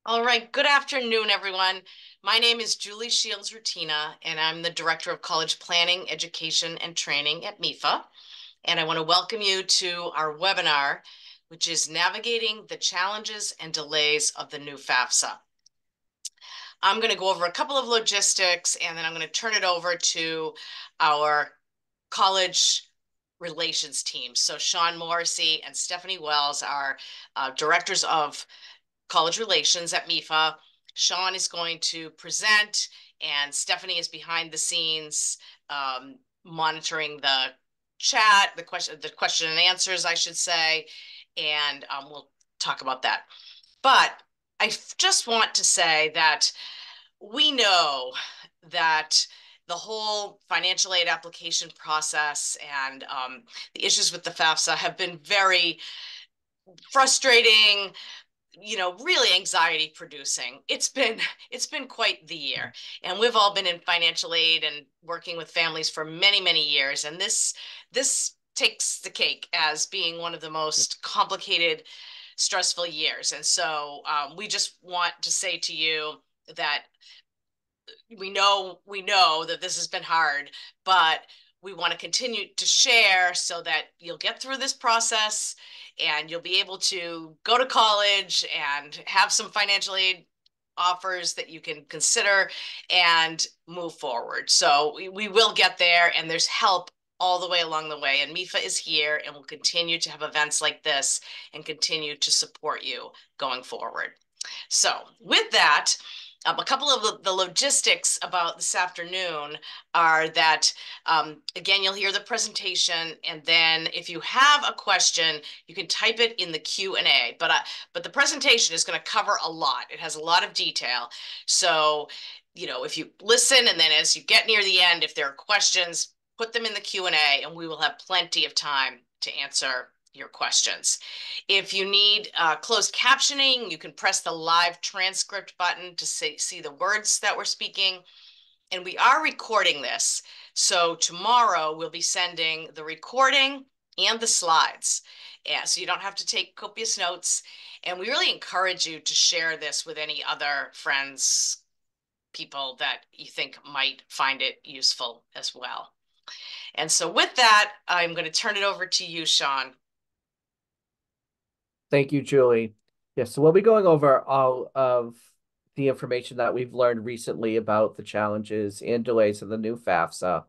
All right, good afternoon, everyone. My name is Julie Shields Rutina, and I'm the Director of College Planning, Education, and Training at MEFA. And I want to welcome you to our webinar, which is Navigating the Challenges and Delays of the New FAFSA. I'm going to go over a couple of logistics, and then I'm going to turn it over to our college relations team. So Sean Morrissey and Stephanie Wells are directors of college relations at MEFA. Sean is going to present, and Stephanie is behind the scenes monitoring the chat, the question and answers, I should say, and we'll talk about that. But I just want to say that we know that the whole financial aid application process and the issues with the FAFSA have been very frustrating, really anxiety producing. It's been quite the year. And we've all been in financial aid and working with families for many, many years. And this takes the cake as being one of the most complicated, stressful years. And so we just want to say to you that we know that this has been hard, but we want to continue to share so that you'll get through this process and you'll be able to go to college and have some financial aid offers that you can consider and move forward. So we will get there, and there's help all the way along the way. And MEFA is here and will continue to have events like this and continue to support you going forward. So with that, a couple of the logistics about this afternoon are that, again, you'll hear the presentation, and then if you have a question, you can type it in the Q&A. But the presentation is going to cover a lot. It has a lot of detail. So, if you listen, and then as you get near the end, if there are questions, put them in the Q&A, and we will have plenty of time to answer your questions. If you need closed captioning, you can press the live transcript button to see the words that we're speaking. And we are recording this. So tomorrow we'll be sending the recording and the slides. Yeah, so you don't have to take copious notes. And we really encourage you to share this with any other friends, people that you think might find it useful as well. And so with that, I'm going to turn it over to you, Sean. Thank you, Julie. Yes, so we'll be going over all of the information that we've learned recently about the challenges and delays of the new FAFSA.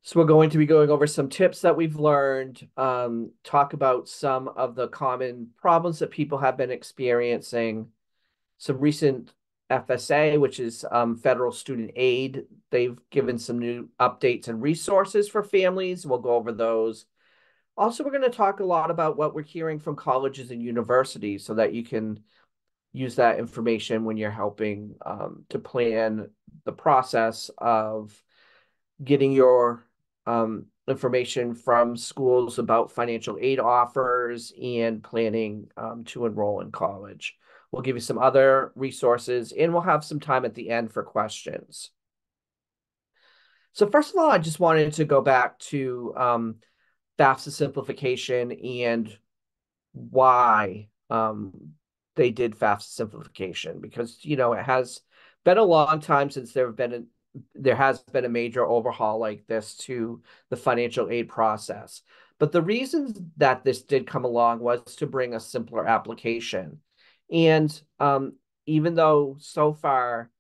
So we're going to be going over some tips that we've learned, talk about some of the common problems that people have been experiencing, some recent FSA, which is federal student aid. They've given some new updates and resources for families. We'll go over those. Also, we're going to talk a lot about what we're hearing from colleges and universities so that you can use that information when you're helping to plan the process of getting your information from schools about financial aid offers and planning to enroll in college. We'll give you some other resources, and we'll have some time at the end for questions. So first of all, I just wanted to go back to FAFSA simplification and why they did FAFSA simplification, because it has been a long time since there has been a major overhaul like this to the financial aid process. But the reason that this did come along was to bring a simpler application. And even though so far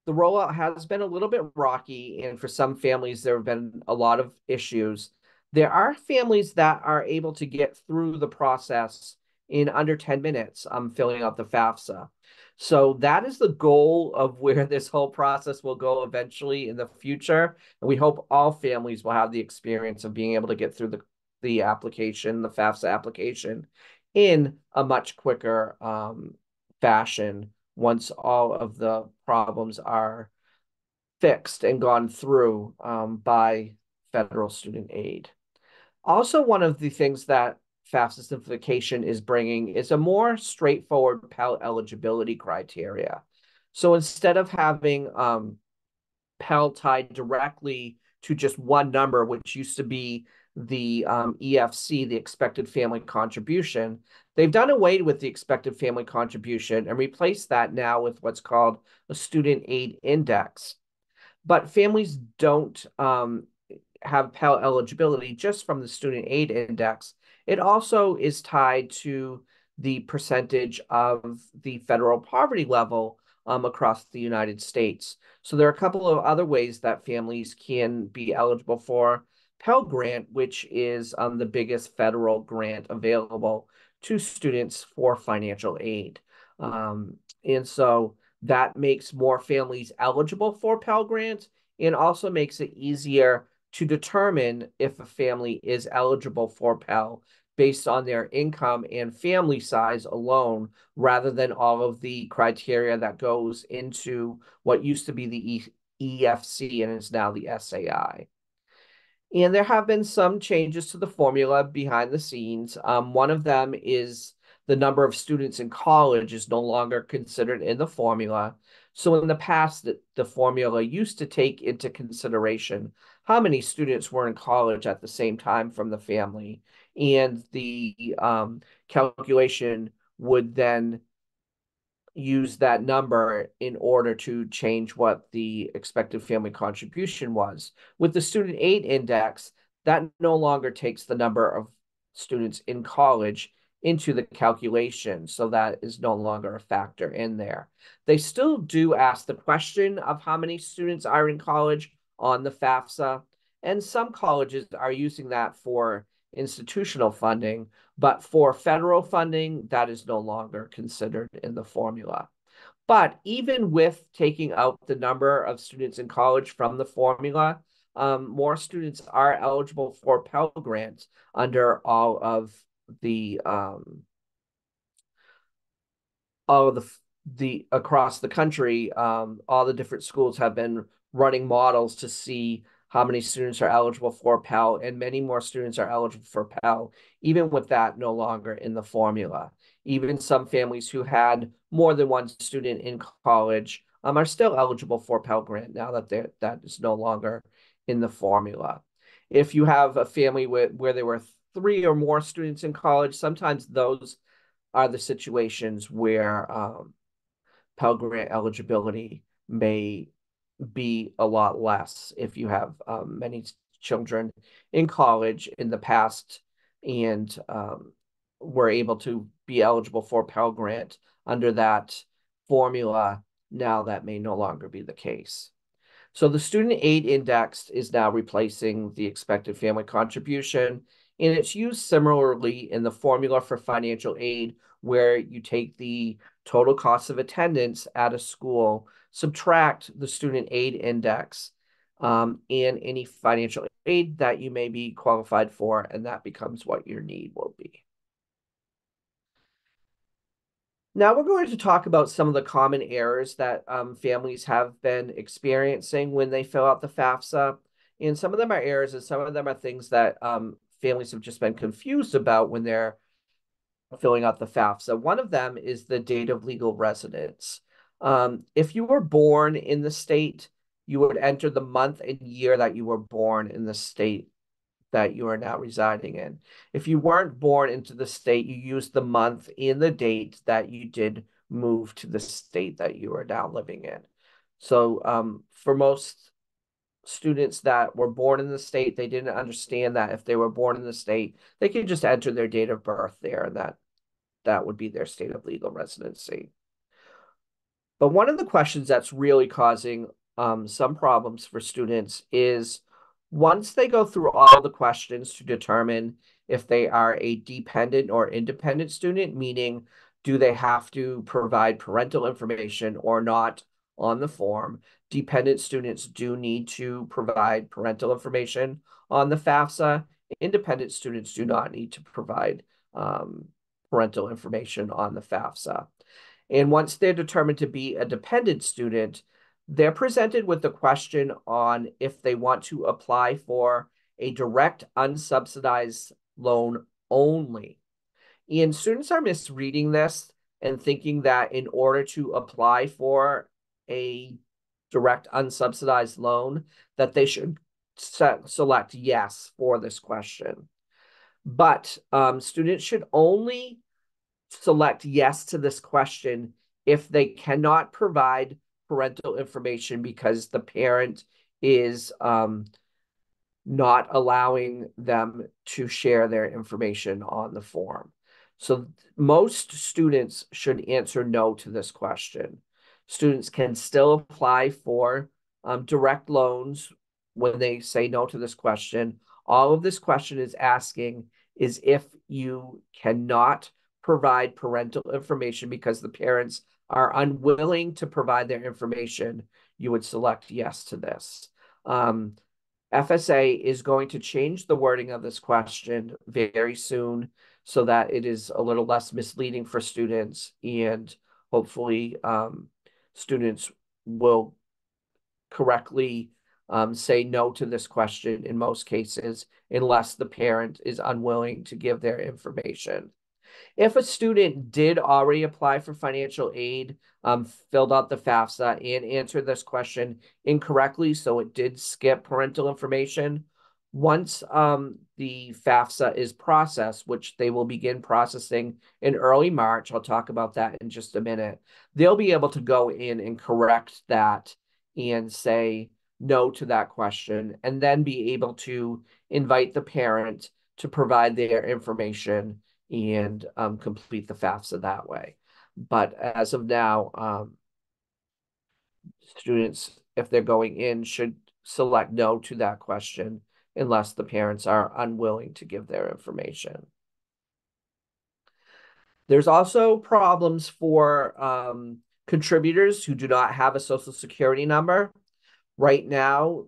the rollout has been a little bit rocky, and for some families there have been a lot of issues, there are families that are able to get through the process in under 10 minutes filling out the FAFSA. So that is the goal of where this whole process will go eventually in the future. And we hope all families will have the experience of being able to get through the application, the FAFSA application, in a much quicker fashion once all of the problems are fixed and gone through by federal student aid. Also, one of the things that FAFSA simplification is bringing is a more straightforward Pell eligibility criteria. So instead of having Pell tied directly to just one number, which used to be the EFC, the expected family contribution. They've done away with the expected family contribution and replaced that now with what's called a student aid index. But families don't have Pell eligibility just from the student aid index. It also is tied to the percentage of the federal poverty level across the United States. So there are a couple of other ways that families can be eligible for Pell Grant, which is the biggest federal grant available to students for financial aid. And so that makes more families eligible for Pell Grant and also makes it easier to determine if a family is eligible for Pell based on their income and family size alone, rather than all of the criteria that goes into what used to be the EFC and is now the SAI. And there have been some changes to the formula behind the scenes. One of them is the number of students in college is no longer considered in the formula. So in the past, the formula used to take into consideration how many students were in college at the same time from the family. And the calculation would then use that number in order to change what the expected family contribution was. With the student aid index, that no longer takes the number of students in college into the calculation, so that is no longer a factor in there. They still do ask the question of how many students are in college on the FAFSA, and some colleges are using that for institutional funding, but for federal funding, that is no longer considered in the formula. But even with taking out the number of students in college from the formula, more students are eligible for Pell Grants under the all of the across the country. All the different schools have been running models to see how many students are eligible for Pell, and many more students are eligible for Pell, even with that no longer in the formula. Even some families who had more than one student in college are still eligible for Pell Grant now that that is no longer in the formula. If you have a family where there were three or more students in college, sometimes those are the situations where Pell Grant eligibility may be a lot less if you have many children in college in the past and were able to be eligible for Pell Grant under that formula. Now that may no longer be the case. So the student aid index is now replacing the expected family contribution, and it's used similarly in the formula for financial aid, where you take the total cost of attendance at a school, subtract the student aid index, and any financial aid that you may be qualified for, and that becomes what your need will be. Now we're going to talk about some of the common errors that families have been experiencing when they fill out the FAFSA. And some of them are errors, and some of them are things that families have just been confused about when they're filling out the FAFSA. One of them is the date of legal residence. If you were born in the state, you would enter the month and year that you were born in the state that you are now residing in. If you weren't born into the state, you use the month and the date that you did move to the state that you are now living in. So for most students that were born in the state, they didn't understand that if they were born in the state, they could just enter their date of birth there, and that would be their state of legal residency. But one of the questions that's really causing some problems for students is once they go through all the questions to determine if they are a dependent or independent student, meaning do they have to provide parental information or not on the form. Dependent students do need to provide parental information on the FAFSA. Independent students do not need to provide parental information on the FAFSA. And once they're determined to be a dependent student, they're presented with the question on if they want to apply for a direct unsubsidized loan only. And students are misreading this and thinking that in order to apply for a direct unsubsidized loan, that they should select yes for this question. But students should only select yes to this question if they cannot provide parental information because the parent is not allowing them to share their information on the form. So most students should answer no to this question. Students can still apply for direct loans when they say no to this question. All of this question is asking is if you cannot provide parental information because the parents are unwilling to provide their information, you would select yes to this. FSA is going to change the wording of this question very soon so that it is a little less misleading for students, and hopefully students will correctly say no to this question in most cases unless the parent is unwilling to give their information. If a student did already apply for financial aid, filled out the FAFSA, and answered this question incorrectly, so it did skip parental information, once the FAFSA is processed, which they will begin processing in early March, I'll talk about that in just a minute, they'll be able to go in and correct that and say no to that question, and then be able to invite the parent to provide their information and complete the FAFSA that way. But as of now, students, if they're going in, should select no to that question unless the parents are unwilling to give their information. There's also problems for contributors who do not have a social security number. Right now,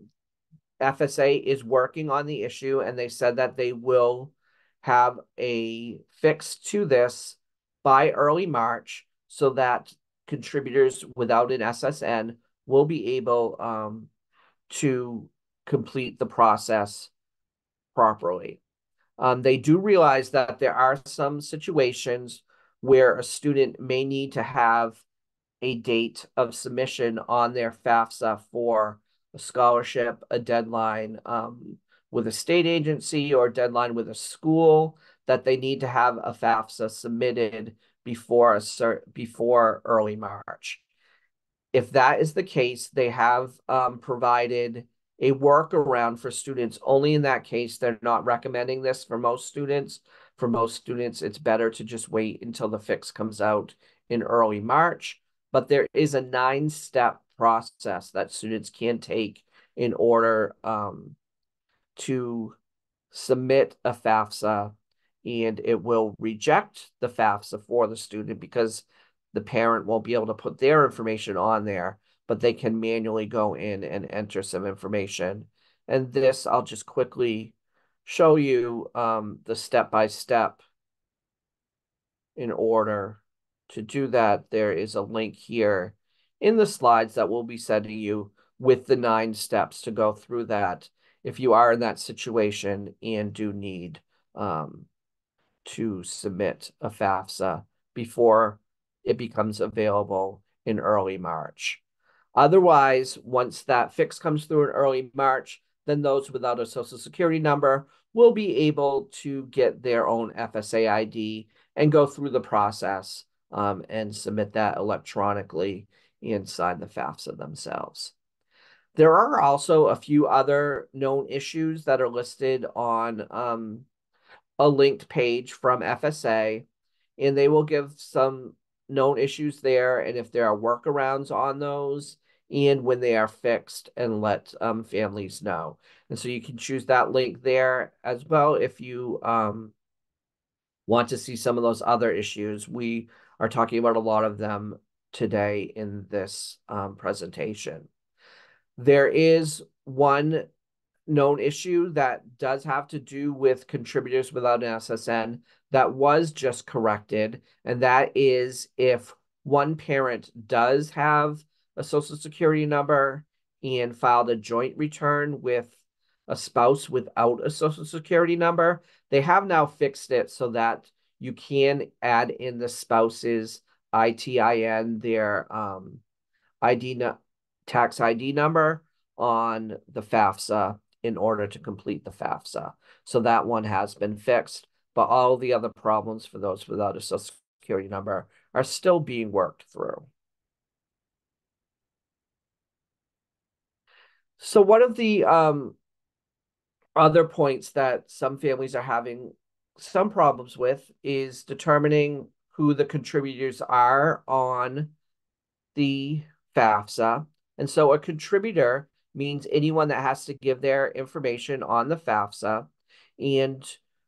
FSA is working on the issue, and they said that they will have a fix to this by early March so that contributors without an SSN will be able to complete the process properly. They do realize that there are some situations where a student may need to have a date of submission on their FAFSA for a scholarship, a deadline with a state agency, or a deadline with a school, that they need to have a FAFSA submitted before early March. If that is the case, they have provided a workaround for students. Only in that case, they're not recommending this for most students. For most students, it's better to just wait until the fix comes out in early March. But there is a 9-step process that students can take in order to submit a FAFSA, and it will reject the FAFSA for the student because the parent won't be able to put their information on there, but they can manually go in and enter some information. And this, I'll just quickly show you the step-by-step in order to do that. There is a link here in the slides that we'll be sending you with the 9 steps to go through that if you are in that situation and do need to submit a FAFSA before it becomes available in early March. Otherwise, once that fix comes through in early March, then those without a social security number will be able to get their own FSA ID and go through the process and submit that electronically and sign the FAFSA themselves. There are also a few other known issues that are listed on a linked page from FSA, and they will give some known issues there and if there are workarounds on those and when they are fixed, and let families know. And so you can choose that link there as well if you want to see some of those other issues. We are talking about a lot of them today in this presentation. There is one known issue that does have to do with contributors without an SSN that was just corrected, and that is if one parent does have a social security number and filed a joint return with a spouse without a social security number, they have now fixed it so that you can add in the spouse's ITIN, their ID tax ID number on the FAFSA, in order to complete the FAFSA. So that one has been fixed, but all the other problems for those without a Social Security number are still being worked through. So one of the other points that some families are having some problems with is determining who the contributors are on the FAFSA. And so a contributor means anyone that has to give their information on the FAFSA. And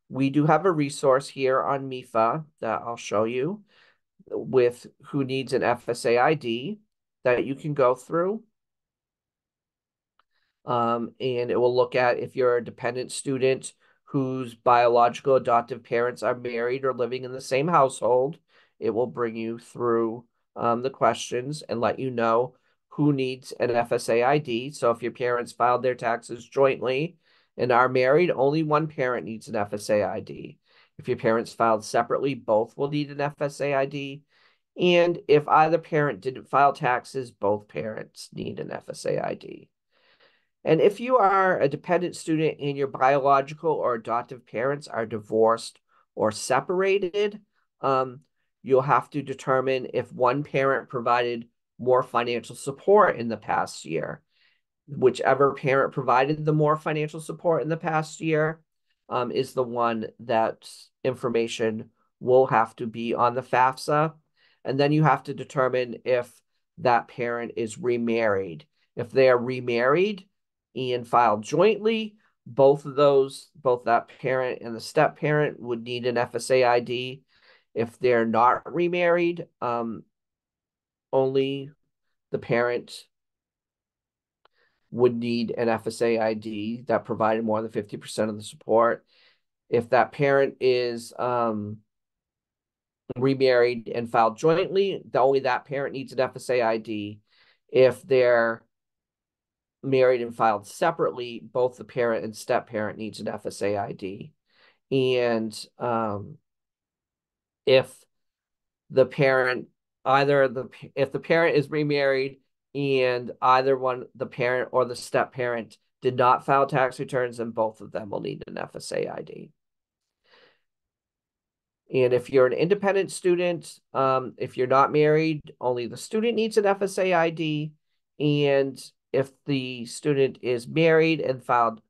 we do have a resource here on MEFA that I'll show you with who needs an FSA ID that you can go through. And it will look at if you're a dependent student whose biological adoptive parents are married or living in the same household. It will bring you through the questions and let you know who needs an FSA ID. So if your parents filed their taxes jointly and are married, only one parent needs an FSA ID. If your parents filed separately, both will need an FSA ID. And if either parent didn't file taxes, both parents need an FSA ID. And if you are a dependent student and your biological or adoptive parents are divorced or separated, you'll have to determine if one parent provided more financial support in the past year. Whichever parent provided the more financial support in the past year is the one that information will have to be on the FAFSA. And then you have to determine if that parent is remarried. If they are remarried and filed jointly, both that parent and the step parent would need an FSA ID. If they're not remarried, only the parent would need an FSA ID that provided more than 50% of the support. If that parent is remarried and filed jointly, only that parent needs an FSA ID. If they're married and filed separately, both the parent and step parent needs an FSA ID. And if the parent if the parent is remarried and either one, the parent or the step parent, did not file tax returns, then both of them will need an FSA ID. And if you're an independent student, if you're not married, only the student needs an FSA ID. And if the student is married and filed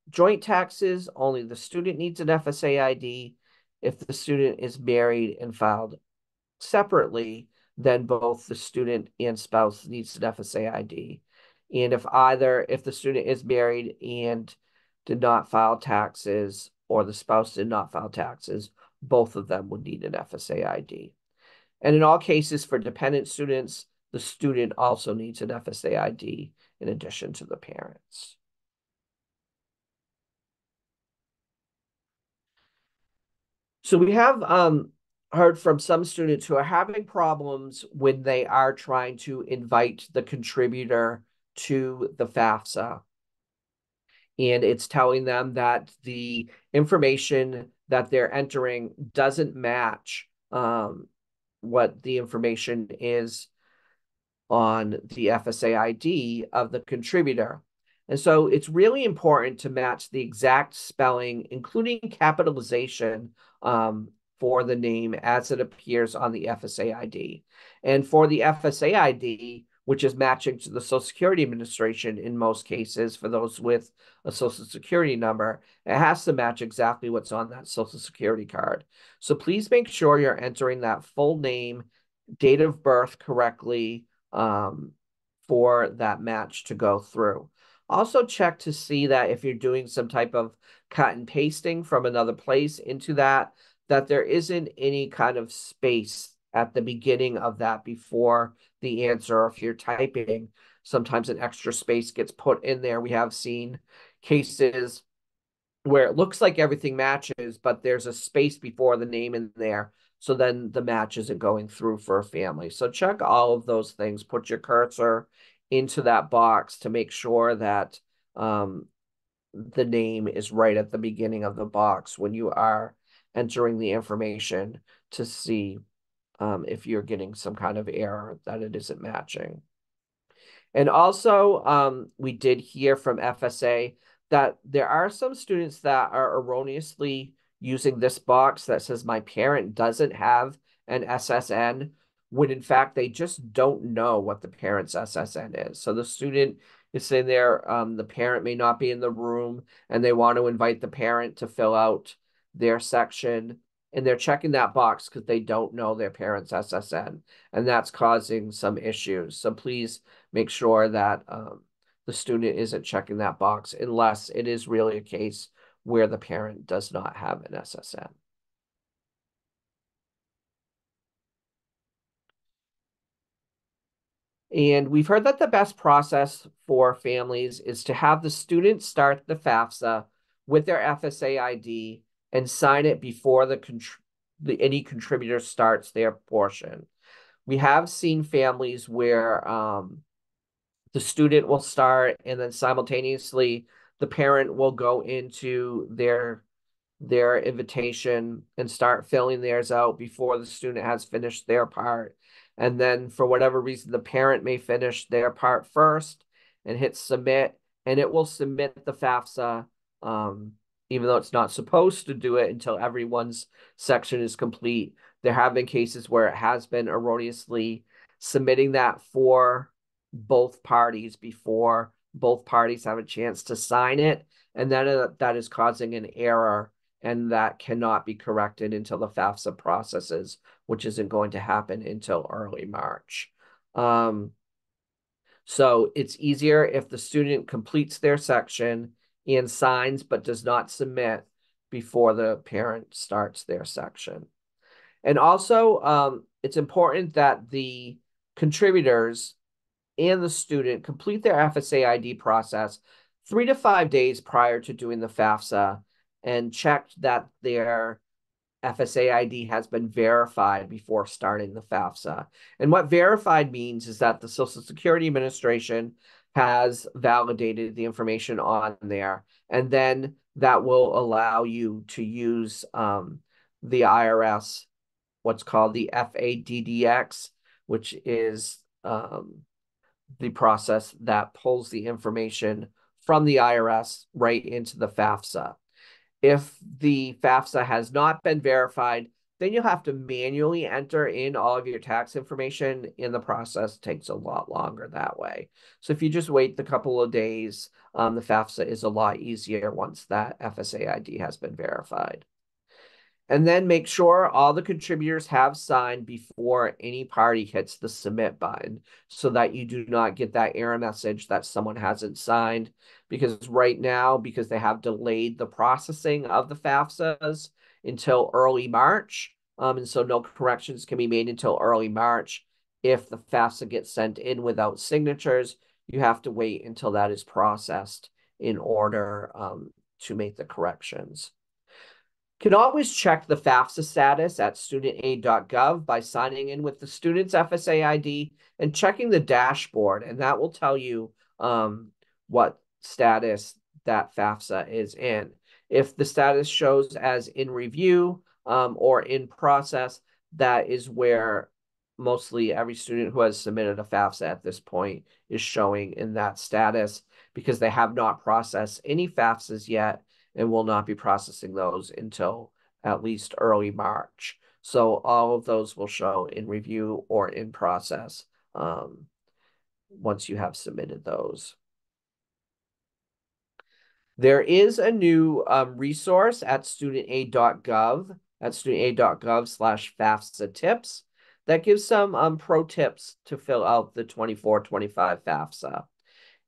joint taxes, only the student needs an FSA ID. If the student is married and filed separately, then both the student and spouse needs an FSA ID. And if the student is married and did not file taxes, or the spouse did not file taxes, both of them would need an FSA ID. And in all cases for dependent students, the student also needs an FSA ID in addition to the parents. So we have heard from some students who are having problems when they are trying to invite the contributor to the FAFSA. And it's telling them that the information that they're entering doesn't match what the information is on the FSA ID of the contributor. And so it's really important to match the exact spelling, including capitalization, for the name as it appears on the FSA ID. And for the FSA ID, which is matching to the Social Security Administration in most cases for those with a Social Security number, it has to match exactly what's on that Social Security card. So please make sure you're entering that full name, date of birth correctly, for that match to go through. Also check to see that if you're doing some type of cut and pasting from another place into that there isn't any kind of space at the beginning of that before the answer. Or if you're typing, sometimes an extra space gets put in there. We have seen cases where it looks like everything matches, but there's a space before the name in there. So then the match isn't going through for a family. So check all of those things. Put your cursor into that box to make sure that the name is right at the beginning of the box when you are entering the information to see if you're getting some kind of error that it isn't matching. And also, we did hear from FSA that there are some students that are erroneously using this box that says my parent doesn't have an SSN, when in fact they just don't know what the parent's SSN is. So the student is sitting there, the parent may not be in the room, and they want to invite the parent to fill out their section, and they're checking that box because they don't know their parent's SSN, and that's causing some issues. So please make sure that the student isn't checking that box unless it is really a case where the parent does not have an SSN. And we've heard that the best process for families is to have the student start the FAFSA with their FSA ID and sign it before any contributor starts their portion. We have seen families where the student will start and then simultaneously the parent will go into their invitation and start filling theirs out before the student has finished their part. And then for whatever reason, the parent may finish their part first and hit submit, and it will submit the FAFSA, um, even though it's not supposed to do it until everyone's section is complete. There have been cases where it has been erroneously submitting that for both parties before both parties have a chance to sign it, and then that is causing an error, and that cannot be corrected until the FAFSA processes, which isn't going to happen until early March. So it's easier if the student completes their section and signs but does not submit before the parent starts their section. And also, it's important that the contributors and the student complete their FSA ID process 3 to 5 days prior to doing the FAFSA and check that their FSA ID has been verified before starting the FAFSA. And what verified means is that the Social Security Administration has validated the information on there, and then that will allow you to use the IRS, what's called the FADDX, which is the process that pulls the information from the IRS right into the FAFSA. If the FAFSA has not been verified, then you'll have to manually enter in all of your tax information, and the process takes a lot longer that way. So if you just wait the couple of days, the FAFSA is a lot easier once that FSA ID has been verified. And then make sure all the contributors have signed before any party hits the submit button so that you do not get that error message that someone hasn't signed. Because right now, because they have delayed the processing of the FAFSAs until early March, and so no corrections can be made until early March. If the FAFSA gets sent in without signatures, you have to wait until that is processed in order to make the corrections. Can always check the FAFSA status at studentaid.gov by signing in with the student's FSA ID and checking the dashboard, and that will tell you what status that FAFSA is in. If the status shows as in review or in process, that is where mostly every student who has submitted a FAFSA at this point is showing in that status, because they have not processed any FAFSAs yet and will not be processing those until at least early March. So all of those will show in review or in process once you have submitted those. There is a new resource at studentaid.gov, at studentaid.gov/FAFSA tips, that gives some pro tips to fill out the 24-25 FAFSA.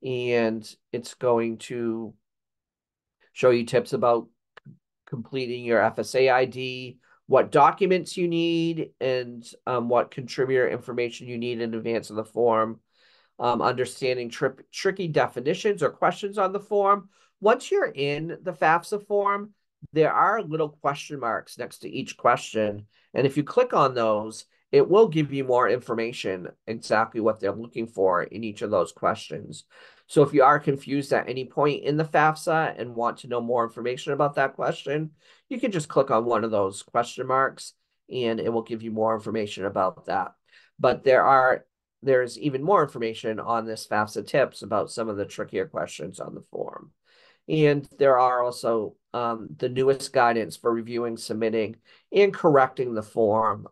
And it's going to show you tips about completing your FSA ID, what documents you need, and what contributor information you need in advance of the form, understanding tricky definitions or questions on the form. Once you're in the FAFSA form, there are little question marks next to each question. And if you click on those, it will give you more information, exactly what they're looking for in each of those questions. So if you are confused at any point in the FAFSA and want to know more information about that question, you can just click on one of those question marks and it will give you more information about that. But there's even more information on this FAFSA tips about some of the trickier questions on the form. And there are also the newest guidance for reviewing, submitting, and correcting the form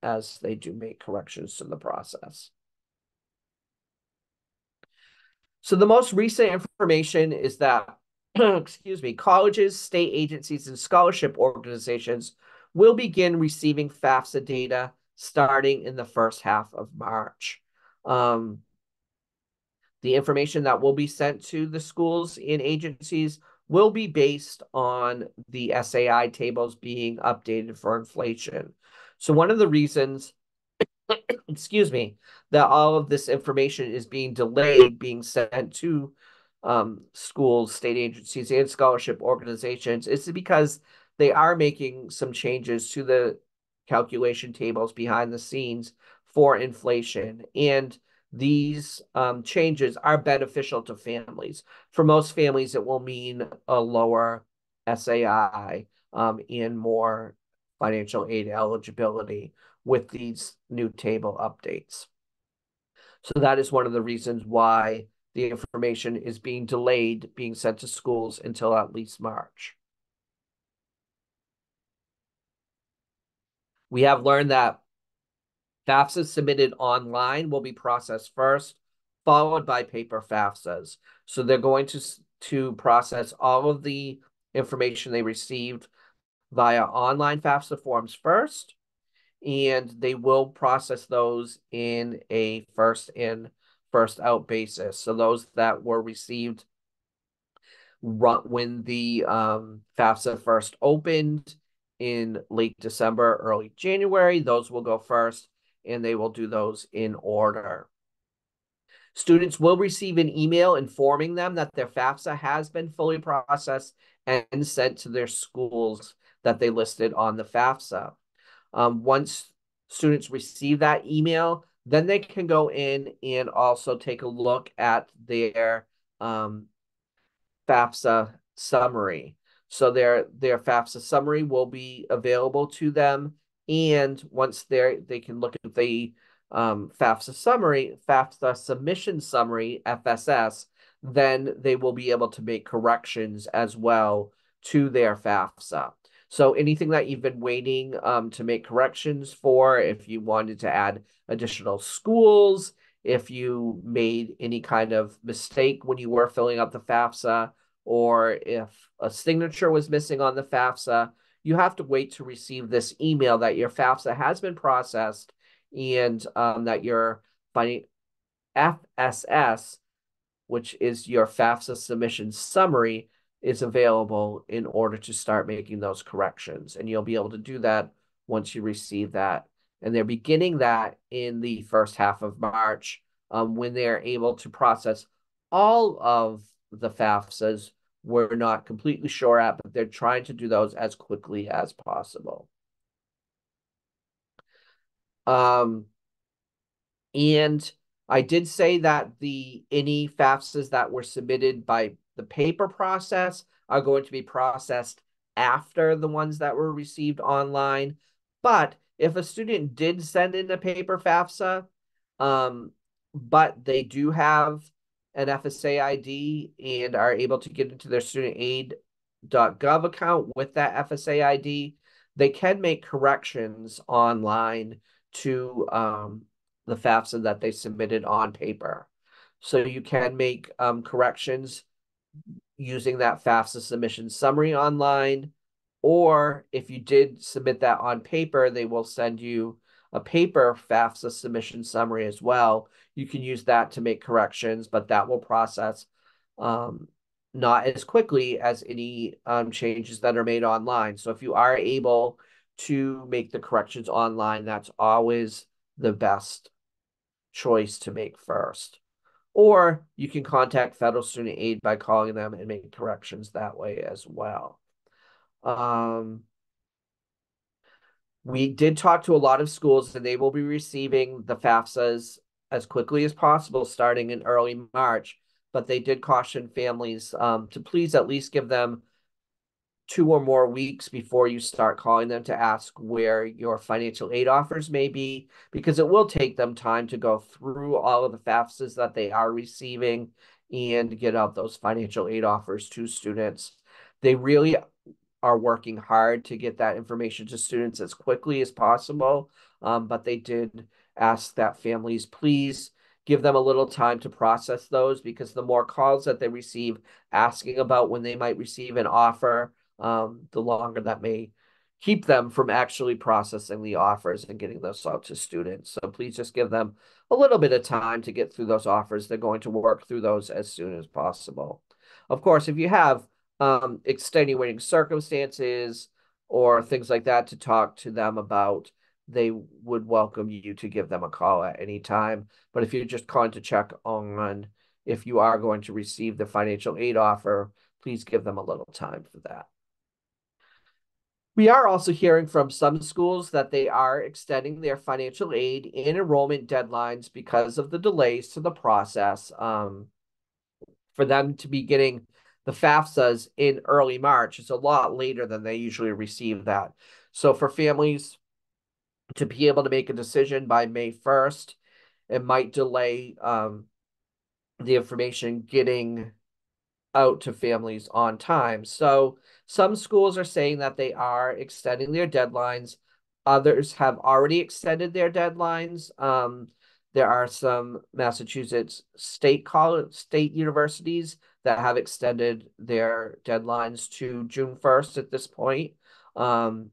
as they do make corrections to the process. So the most recent information is that, excuse me, colleges, state agencies, and scholarship organizations will begin receiving FAFSA data starting in the first half of March. The information that will be sent to the schools and agencies will be based on the SAI tables being updated for inflation. So one of the reasons, excuse me, that all of this information is being delayed, being sent to schools, state agencies, and scholarship organizations is because they are making some changes to the calculation tables behind the scenes for inflation. And these changes are beneficial to families. For most families, it will mean a lower SAI and more financial aid eligibility with these new table updates. So that is one of the reasons why the information is being delayed, being sent to schools until at least March. We have learned that FAFSA submitted online will be processed first, followed by paper FAFSAs. So they're going to process all of the information they received via online FAFSA forms first, and they will process those in a first in, first out basis. So those that were received when the FAFSA first opened in late December, early January, those will go first, and they will do those in order. Students will receive an email informing them that their FAFSA has been fully processed and sent to their schools that they listed on the FAFSA. Once students receive that email, then they can go in and also take a look at their FAFSA summary. So their FAFSA summary will be available to them, and once they can look at the FAFSA summary, FAFSA submission summary, FSS, then they will be able to make corrections as well to their FAFSA. So anything that you've been waiting to make corrections for, if you wanted to add additional schools, if you made any kind of mistake when you were filling out the FAFSA, or if a signature was missing on the FAFSA, you have to wait to receive this email that your FAFSA has been processed and that your FSS, which is your FAFSA submission summary, is available in order to start making those corrections. And you'll be able to do that once you receive that. And they're beginning that in the first half of March when they're able to process all of the FAFSAs. We're not completely sure at, but they're trying to do those as quickly as possible. And I did say that any FAFSAs that were submitted by the paper process are going to be processed after the ones that were received online. But if a student did send in a paper FAFSA, but they do have an FSA ID and are able to get into their studentaid.gov account with that FSA ID, they can make corrections online to the FAFSA that they submitted on paper. So you can make corrections using that FAFSA submission summary online, or if you did submit that on paper, they will send you a paper FAFSA submission summary as well. You can use that to make corrections, but that will process not as quickly as any changes that are made online. So if you are able to make the corrections online, that's always the best choice to make first. Or you can contact Federal Student Aid by calling them and making corrections that way as well. We did talk to a lot of schools, and they will be receiving the FAFSAs as quickly as possible starting in early March. But they did caution families to please at least give them 2 or more weeks before you start calling them to ask where your financial aid offers may be, because it will take them time to go through all of the FAFSAs that they are receiving and get out those financial aid offers to students. They really are working hard to get that information to students as quickly as possible. But they did ask that families please give them a little time to process those, because the more calls that they receive asking about when they might receive an offer, the longer that may keep them from actually processing the offers and getting those out to students. So please just give them a little bit of time to get through those offers. They're going to work through those as soon as possible. Of course, if you have extenuating circumstances or things like that to talk to them about, they would welcome you to give them a call at any time. But if you're just calling to check on if you are going to receive the financial aid offer, please give them a little time for that. We are also hearing from some schools that they are extending their financial aid and enrollment deadlines because of the delays to the process. For them to be getting the FAFSAs in early March is a lot later than they usually receive that. So for families to be able to make a decision by May 1st, it might delay the information getting out to families on time. So some schools are saying that they are extending their deadlines. Others have already extended their deadlines. There are some Massachusetts state universities that have extended their deadlines to June 1st at this point. Um,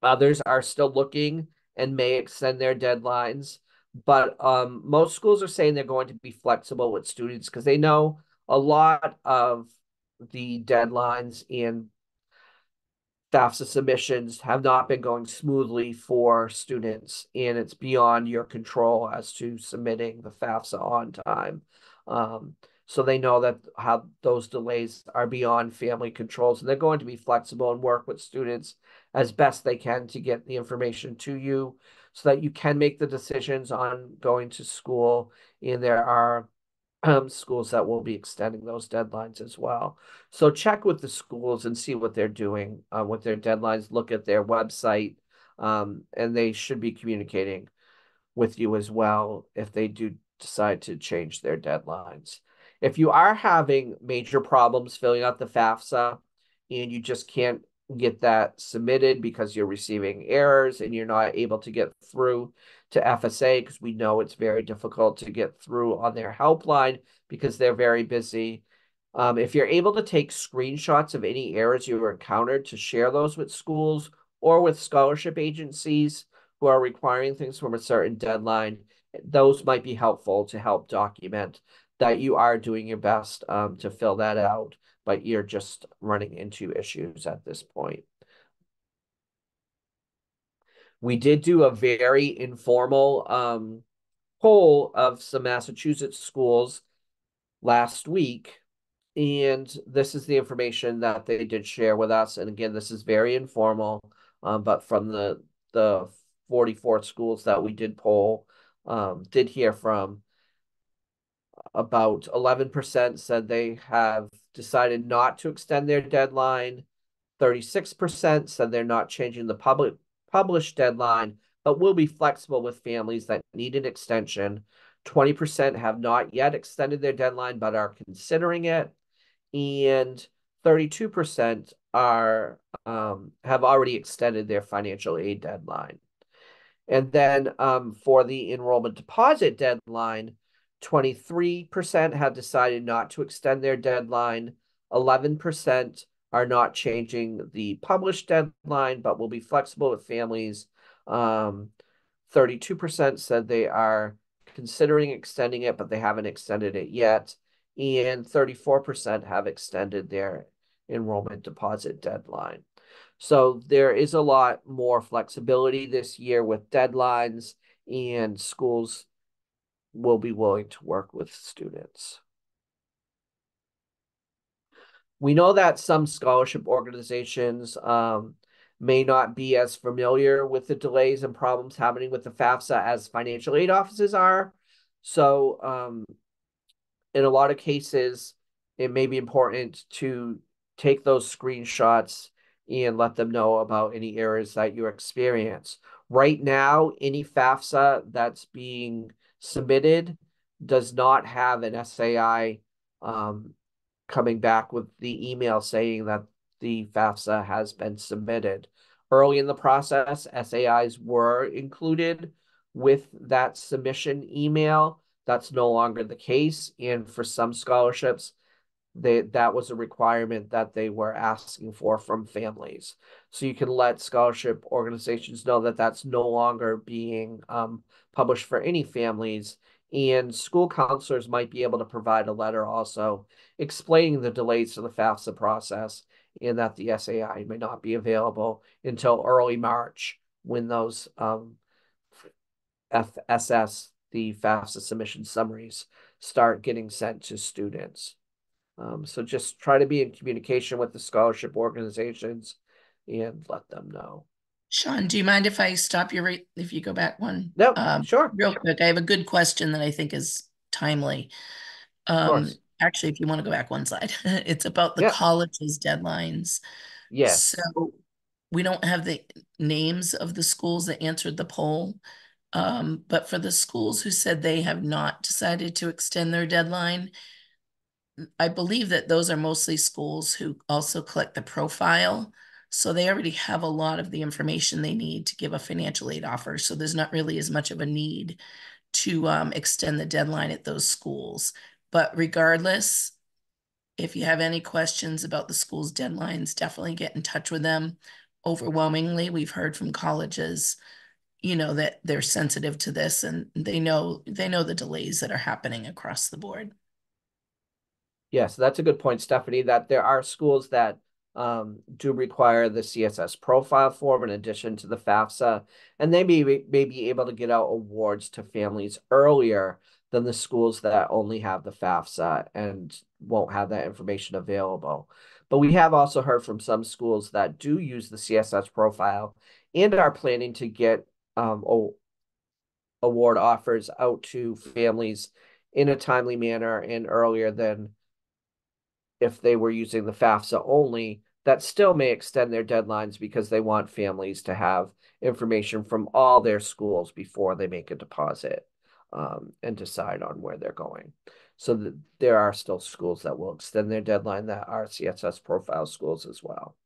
Others are still looking and may extend their deadlines. But most schools are saying they're going to be flexible with students because they know a lot of the deadlines and FAFSA submissions have not been going smoothly for students, and it's beyond your control as to submitting the FAFSA on time. So they know that how those delays are beyond family controls, and they're going to be flexible and work with students as best they can to get the information to you so that you can make the decisions on going to school. And there are schools that will be extending those deadlines as well. So check with the schools and see what they're doing with their deadlines. Look at their website, and they should be communicating with you as well if they do decide to change their deadlines. If you are having major problems filling out the FAFSA and you just can't get that submitted because you're receiving errors and you're not able to get through to FSA, because we know it's very difficult to get through on their helpline because they're very busy. If you're able to take screenshots of any errors you encountered to share those with schools or with scholarship agencies who are requiring things from a certain deadline, those might be helpful to help document that you are doing your best to fill that out, but you're just running into issues at this point. We did do a very informal poll of some Massachusetts schools last week, and this is the information that they did share with us. And again, this is very informal, but from the 44 schools that we did poll, did hear from, about 11% said they have decided not to extend their deadline. 36% said they're not changing the published deadline, but will be flexible with families that need an extension. 20% have not yet extended their deadline, but are considering it. And 32% are have already extended their financial aid deadline. And then for the enrollment deposit deadline, 23% have decided not to extend their deadline. 11% are not changing the published deadline, but will be flexible with families. 32% said they are considering extending it, but they haven't extended it yet. And 34% have extended their enrollment deposit deadline. So there is a lot more flexibility this year with deadlines, and schools will be willing to work with students. We know that some scholarship organizations may not be as familiar with the delays and problems happening with the FAFSA as financial aid offices are. So in a lot of cases, it may be important to take those screenshots and let them know about any errors that you experience. Right now, any FAFSA that's being submitted does not have an SAI um, coming back with the email saying that the FAFSA has been submitted. Early in the process, SAIs were included with that submission email. That's no longer the case. And for some scholarships, that was a requirement that they were asking for from families. So you can let scholarship organizations know that that's no longer being published for any families. And school counselors might be able to provide a letter also explaining the delays to the FAFSA process and that the SAI may not be available until early March when those FSS, the FAFSA submission summaries, start getting sent to students. So just try to be in communication with the scholarship organizations and let them know. Sean, do you mind if I stop you right if you go back one? No, sure, Real quick, I have a good question that I think is timely. of course. Actually, if you want to go back one slide, it's about the Yeah, college's deadlines. So yes. we don't have the names of the schools that answered the poll. But for the schools who said they have not decided to extend their deadline, I believe that those are mostly schools who also collect the profile. So they already have a lot of the information they need to give a financial aid offer. So there's not really as much of a need to extend the deadline at those schools. But regardless, if you have any questions about the school's deadlines, definitely get in touch with them. Overwhelmingly, we've heard from colleges, that they're sensitive to this and they know the delays that are happening across the board. Yes, that's a good point, Stephanie, that there are schools that do require the CSS profile form in addition to the FAFSA, and they may be able to get out awards to families earlier than the schools that only have the FAFSA and won't have that information available. But we have also heard from some schools that do use the CSS profile and are planning to get award offers out to families in a timely manner and earlier than if they were using the FAFSA only, that still may extend their deadlines because they want families to have information from all their schools before they make a deposit and decide on where they're going. So there are still schools that will extend their deadline that are CSS profile schools as well.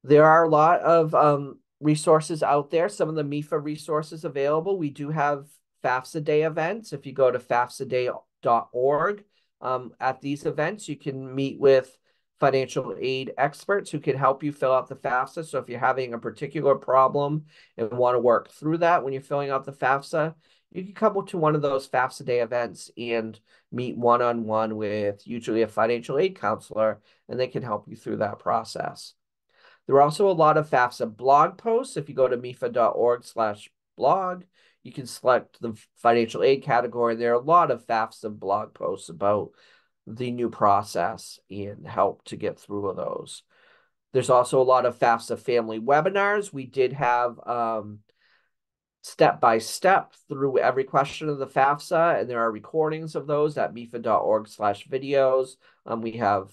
There are a lot of resources out there. Some of the MEFA resources available. We do have FAFSA Day events. If you go to fafsaday.org, at these events, you can meet with financial aid experts who can help you fill out the FAFSA. So if you're having a particular problem and want to work through that when you're filling out the FAFSA, you can come to one of those FAFSA Day events and meet one-on-one with usually a financial aid counselor, and they can help you through that process. There are also a lot of FAFSA blog posts. If you go to mefa.org/blog, you can select the financial aid category. There are a lot of FAFSA blog posts about the new process and help to get through those. There's also a lot of FAFSA family webinars. We did have step-by-step through every question of the FAFSA, and there are recordings of those at mefa.org/videos. We have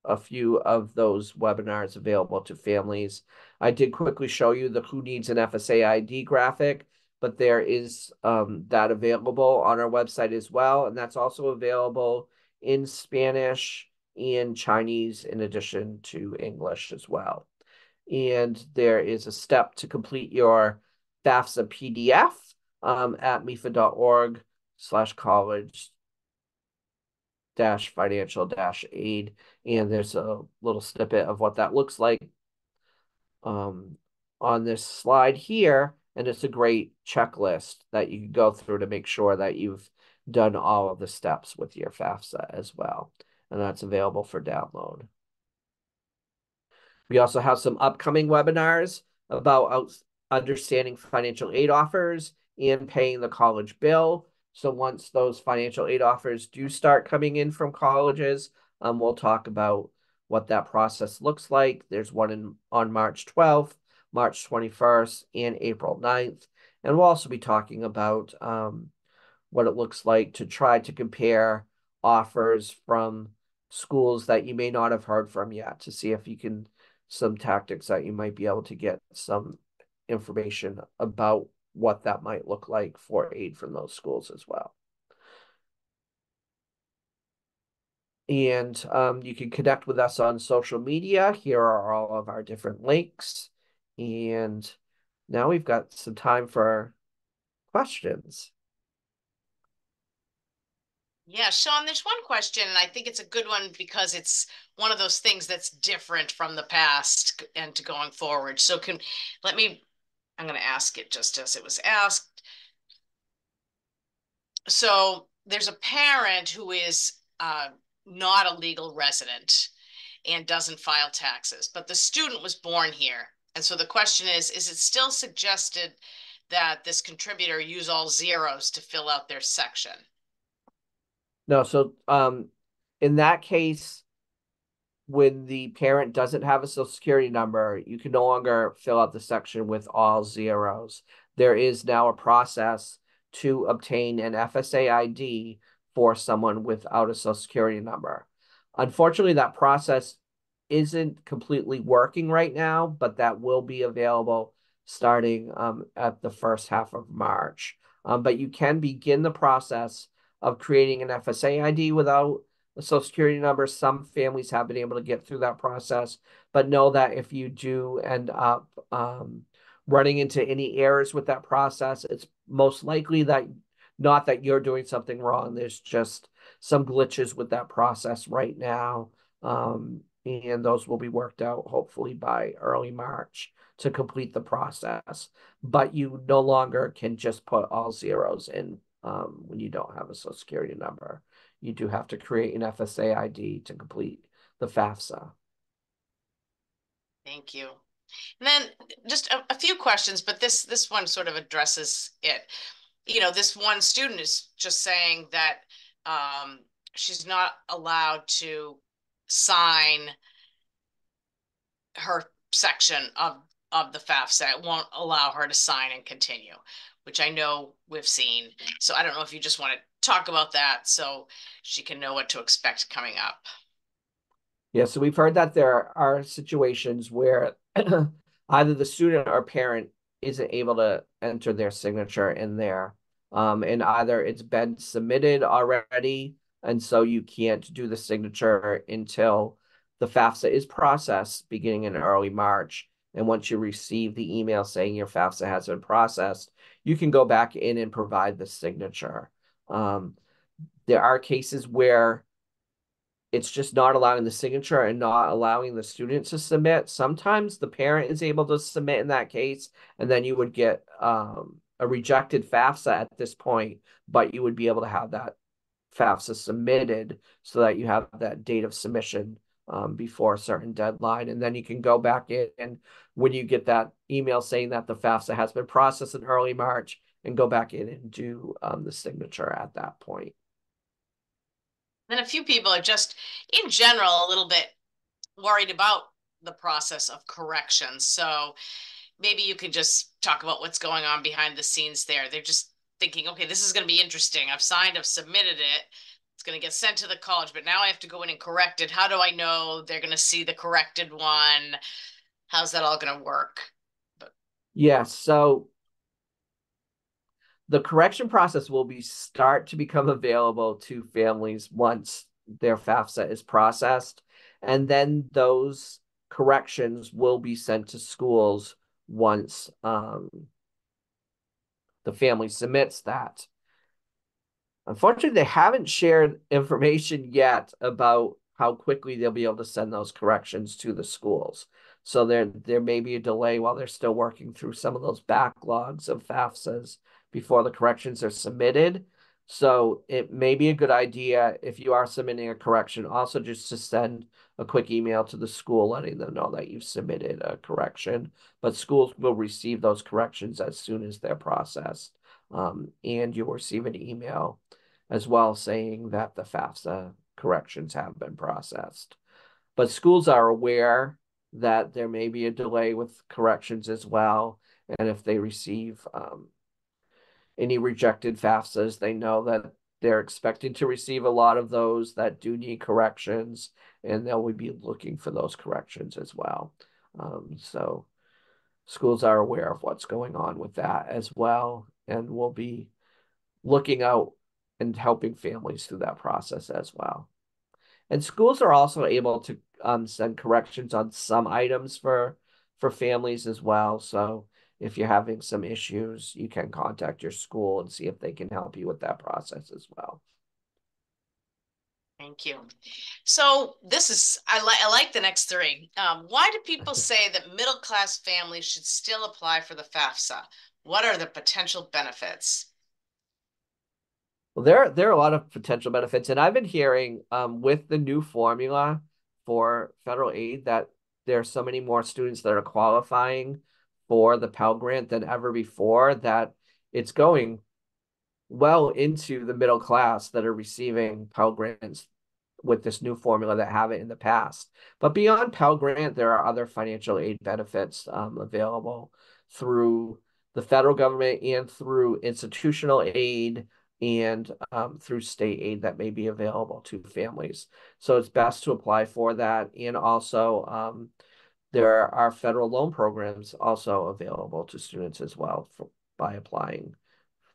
a few of those webinars available to families. I did quickly show you the Who Needs an FSA ID graphic, but there is that available on our website as well. And that's also available in Spanish and Chinese in addition to English as well. And there is a step to complete your FAFSA PDF at mefa.org/college financial aid, and there's a little snippet of what that looks like on this slide here, and it's a great checklist that you can go through to make sure that you've done all of the steps with your FAFSA as well, and that's available for download. We also have some upcoming webinars about understanding financial aid offers and paying the college bill. So once those financial aid offers do start coming in from colleges, we'll talk about what that process looks like. There's one on March 12th, March 21st, and April 9th. And we'll also be talking about what it looks like to try to compare offers from schools that you may not have heard from yet to see if you can some tactics that you might be able to get some information about what that might look like for aid from those schools as well. And you can connect with us on social media. Here are all of our different links. And now we've got some time for questions. Yeah, Sean, there's one question, and I think it's a good one because it's one of those things that's different from the past and to going forward. So I'm going to ask it just as it was asked. So there's a parent who is not a legal resident and doesn't file taxes, but the student was born here. And so the question is it still suggested that this contributor use all zeros to fill out their section? No, so in that case, when the parent doesn't have a social security number, you can no longer fill out the section with all zeros. There is now a process to obtain an FSA ID for someone without a social security number. Unfortunately, that process isn't completely working right now, but that will be available starting at the first half of March. But you can begin the process of creating an FSA ID without a social security number. Some families have been able to get through that process, but know that if you do end up running into any errors with that process, it's most likely that not that you're doing something wrong. There's just some glitches with that process right now. And those will be worked out hopefully by early March to complete the process. But you no longer can just put all zeros in when you don't have a social security number. You do have to create an FSA ID to complete the FAFSA. Thank you. And then just a few questions, but this one sort of addresses it. This one student is just saying that she's not allowed to sign her section of the FAFSA. It won't allow her to sign and continue, which I know we've seen. So I don't know if you just want to talk about that so she can know what to expect coming up. Yeah, so we've heard that there are situations where either the student or parent isn't able to enter their signature in there. And either it's been submitted already, and so you can't do the signature until the FAFSA is processed beginning in early March. And once you receive the email saying your FAFSA has been processed, you can go back in and provide the signature. There are cases where it's just not allowing the signature and not allowing the student to submit. Sometimes the parent is able to submit in that case, and then you would get a rejected FAFSA at this point, but you would be able to have that FAFSA submitted so that you have that date of submission before a certain deadline. And then you can go back in and when you get that email saying that the FAFSA has been processed in early March and go back in and do the signature at that point. Then a few people are just, in general, a little bit worried about the process of corrections. So maybe you could just talk about what's going on behind the scenes there. They're just thinking, okay, this is going to be interesting. I've signed, I've submitted it. It's going to get sent to the college, but now I have to go in and correct it. How do I know they're going to see the corrected one? How's that all going to work? Yes, so the correction process will start to become available to families once their FAFSA is processed, and then those corrections will be sent to schools once the family submits that. Unfortunately, they haven't shared information yet about how quickly they'll be able to send those corrections to the schools. So there may be a delay while they're still working through some of those backlogs of FAFSAs before the corrections are submitted. So it may be a good idea if you are submitting a correction, also just to send a quick email to the school letting them know that you've submitted a correction. But schools will receive those corrections as soon as they're processed. And you'll receive an email as well saying that the FAFSA corrections have been processed. But schools are aware that there may be a delay with corrections as well. And if they receive any rejected FAFSAs, they know that they're expecting to receive a lot of those that do need corrections, and they'll be looking for those corrections as well. So schools are aware of what's going on with that as well, and will be looking out and helping families through that process as well. And schools are also able to send corrections on some items for families as well. So if you're having some issues, you can contact your school and see if they can help you with that process as well. Thank you. So I like the next three. Why do people say that middle-class families should still apply for the FAFSA? What are the potential benefits? Well, there are a lot of potential benefits, and I've been hearing with the new formula for federal aid that there are so many more students that are qualifying for the Pell Grant than ever before, that it's going well into the middle class that are receiving Pell Grants with this new formula that have it in the past. But beyond Pell Grant, there are other financial aid benefits available through the federal government and through institutional aid and through state aid that may be available to families. So it's best to apply for that. And also, there are federal loan programs also available to students as well by applying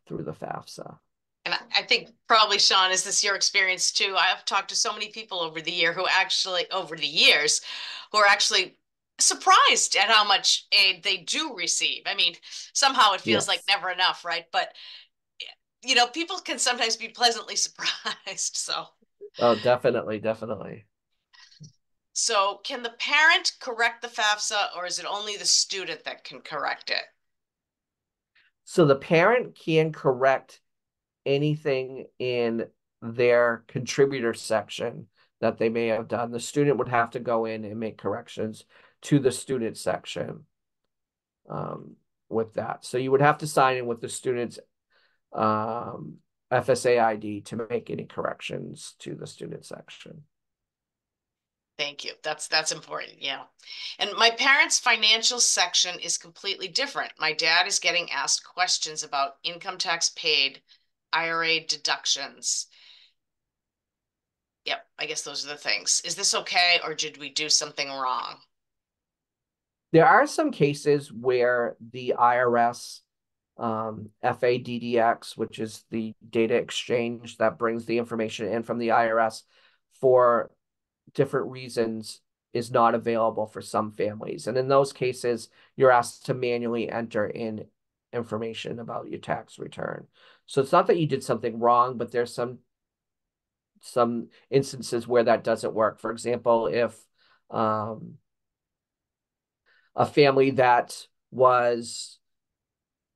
through the FAFSA. And I think probably, Sean, is this your experience too? I've talked to so many people over the years who are actually surprised at how much aid they do receive. I mean, somehow it feels like Yes. never enough, right? But people can sometimes be pleasantly surprised. Oh, definitely, definitely. So can the parent correct the FAFSA, or is it only the student that can correct it? So the parent can correct anything in their contributor section that they may have done. The student would have to go in and make corrections to the student section with that. So you would have to sign in with the student's FSA ID to make any corrections to the student section. Thank you. That's important. Yeah. And my parents' financial section is completely different. My dad is getting asked questions about income tax paid, IRA deductions. Yep, I guess those are the things. Is this okay, or did we do something wrong? There are some cases where the IRS FADDX, which is the data exchange that brings the information in from the IRS for different reasons, is not available for some families. And in those cases, you're asked to manually enter in information about your tax return. So it's not that you did something wrong, but there's some instances where that doesn't work. For example, if a family that was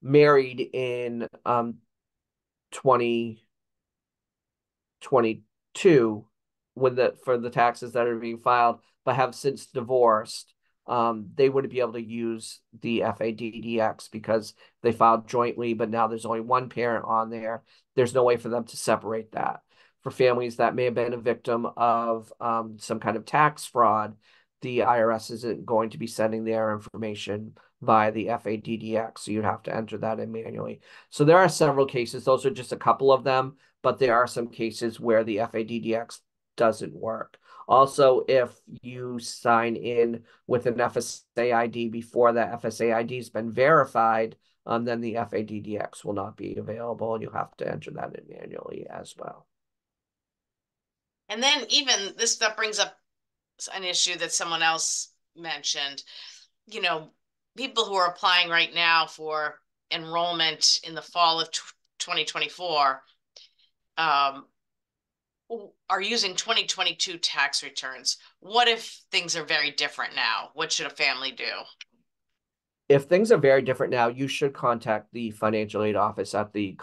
married in 2022 for the taxes that are being filed, but have since divorced, they wouldn't be able to use the FADDX because they filed jointly, but now there's only one parent on there. There's no way for them to separate that. For families that may have been a victim of some kind of tax fraud, the IRS isn't going to be sending their information via the FADDX, so you have to enter that in manually. So there are several cases. Those are just a couple of them, but there are some cases where the FADDX doesn't work. Also, if you sign in with an FSA ID before that FSA ID has been verified, then the FADDX will not be available, and you'll have to enter that in manually as well. And then even this that brings up an issue that someone else mentioned. You know, people who are applying right now for enrollment in the fall of 2024 are using 2022 tax returns. What if things are very different now? What should a family do? If things are very different now, you should contact the financial aid office at the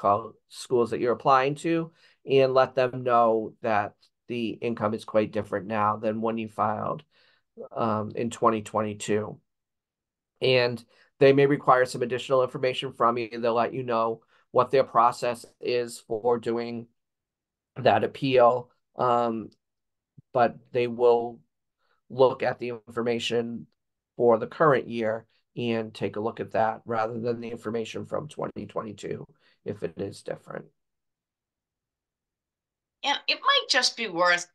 schools that you're applying to and let them know that the income is quite different now than when you filed in 2022. And they may require some additional information from you. They'll let you know what their process is for doing that appeal. But they will look at the information for the current year and take a look at that rather than the information from 2022 if it is different. And it might just be worth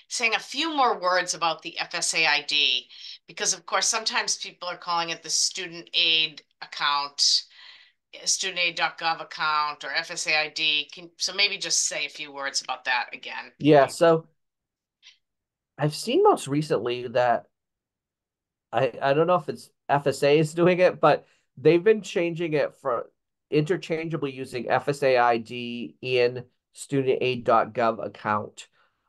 saying a few more words about the FSA ID, because of course, sometimes people are calling it the student aid account, studentaid.gov account, or FSA ID. So maybe just say a few words about that again. Yeah, so I've seen most recently that I don't know if it's FSA is doing it, but they've been changing it for interchangeably using FSA ID in studentaid.gov account.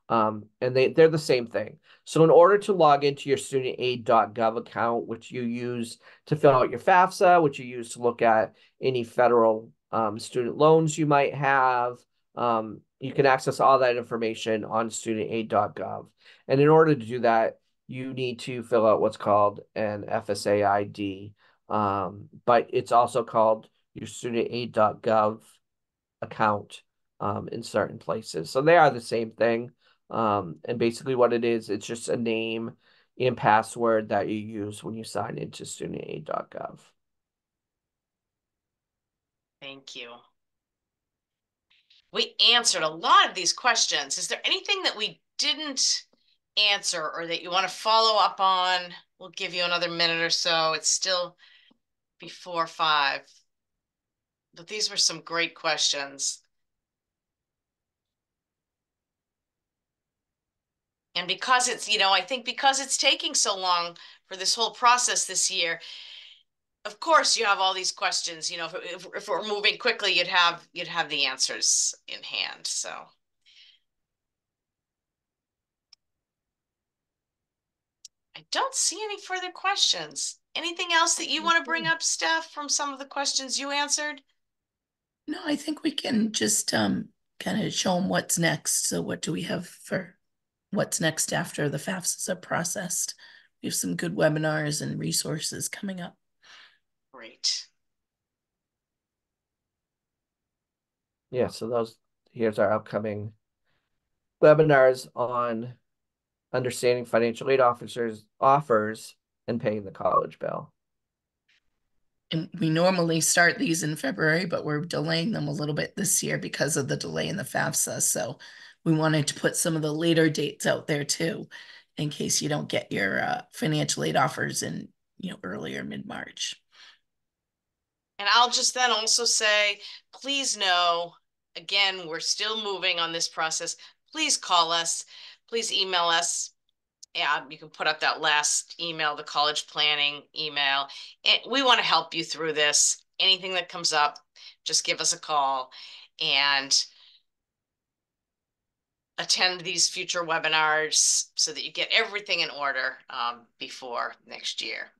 And they're the same thing. So in order to log into your studentaid.gov account, which you use to fill out your FAFSA, which you use to look at any federal student loans you might have, you can access all that information on studentaid.gov. And in order to do that, you need to fill out what's called an FSA ID. But it's also called your studentaid.gov account in certain places. So they are the same thing. And basically what it is, it's just a name and password that you use when you sign into studentaid.gov. Thank you. We answered a lot of these questions. Is there anything that we didn't answer or that you want to follow up on? We'll give you another minute or so. It's still before 5. But these were some great questions. And because it's, I think because it's taking so long for this whole process this year, of course you have all these questions. If we're moving quickly, you'd have the answers in hand. So I don't see any further questions. Anything else that you want to bring up, Steph, from some of the questions you answered? No, I think we can just kind of show them what's next. So what do we have for what's next after the FAFSAs are processed? We have some good webinars and resources coming up. Great. Yeah, so here's our upcoming webinars on understanding financial aid officers offers and paying the college bill. And we normally start these in February, but we're delaying them a little bit this year because of the delay in the FAFSA. So we wanted to put some of the later dates out there too, in case you don't get your financial aid offers in, earlier mid-March. And I'll just then also say, please know, again, we're still moving on this process. Please call us. Please email us. Yeah, you can put up that last email, the college planning email. And we want to help you through this. Anything that comes up, just give us a call and attend these future webinars so that you get everything in order before next year.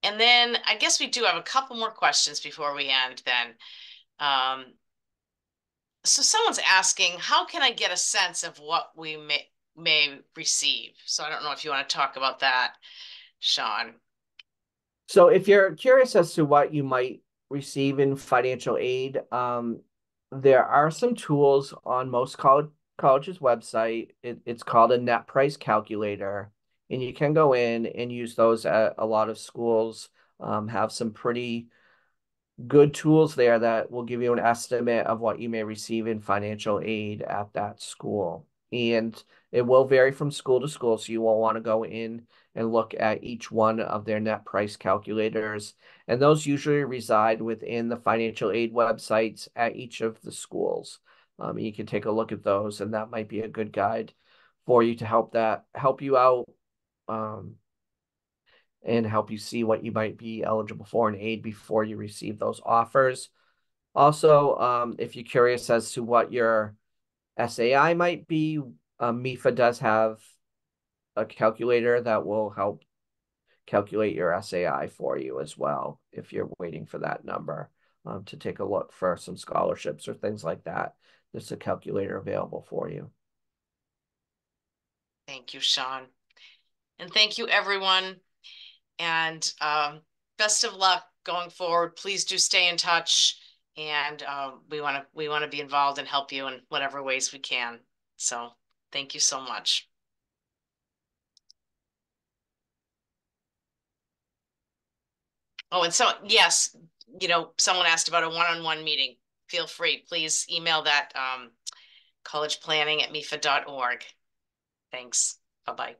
And then I guess we do have a couple more questions before we end then. So someone's asking, how can I get a sense of what we may receive? So I don't know if you want to talk about that, Sean. So if you're curious as to what you might receive in financial aid, there are some tools on most college's website. It's called a net price calculator, and you can go in and use those at a lot of schools. Have some pretty good tools there that will give you an estimate of what you may receive in financial aid at that school. And it will vary from school to school, so you will want to go in and look at each one of their net price calculators. And those usually reside within the financial aid websites at each of the schools. You can take a look at those, and that might be a good guide for you to help you out and help you see what you might be eligible for in aid before you receive those offers. Also, if you're curious as to what your SAI might be, MEFA does have a calculator that will help calculate your SAI for you as well if you're waiting for that number to take a look for some scholarships or things like that. There's a calculator available for you. Thank you, Sean. And thank you, everyone. And best of luck going forward. Please do stay in touch. And we want to be involved and help you in whatever ways we can. So thank you so much. Oh, and so yes, someone asked about a one-on-one meeting. Feel free, please email that collegeplanning@mefa.org. Thanks. Bye-bye.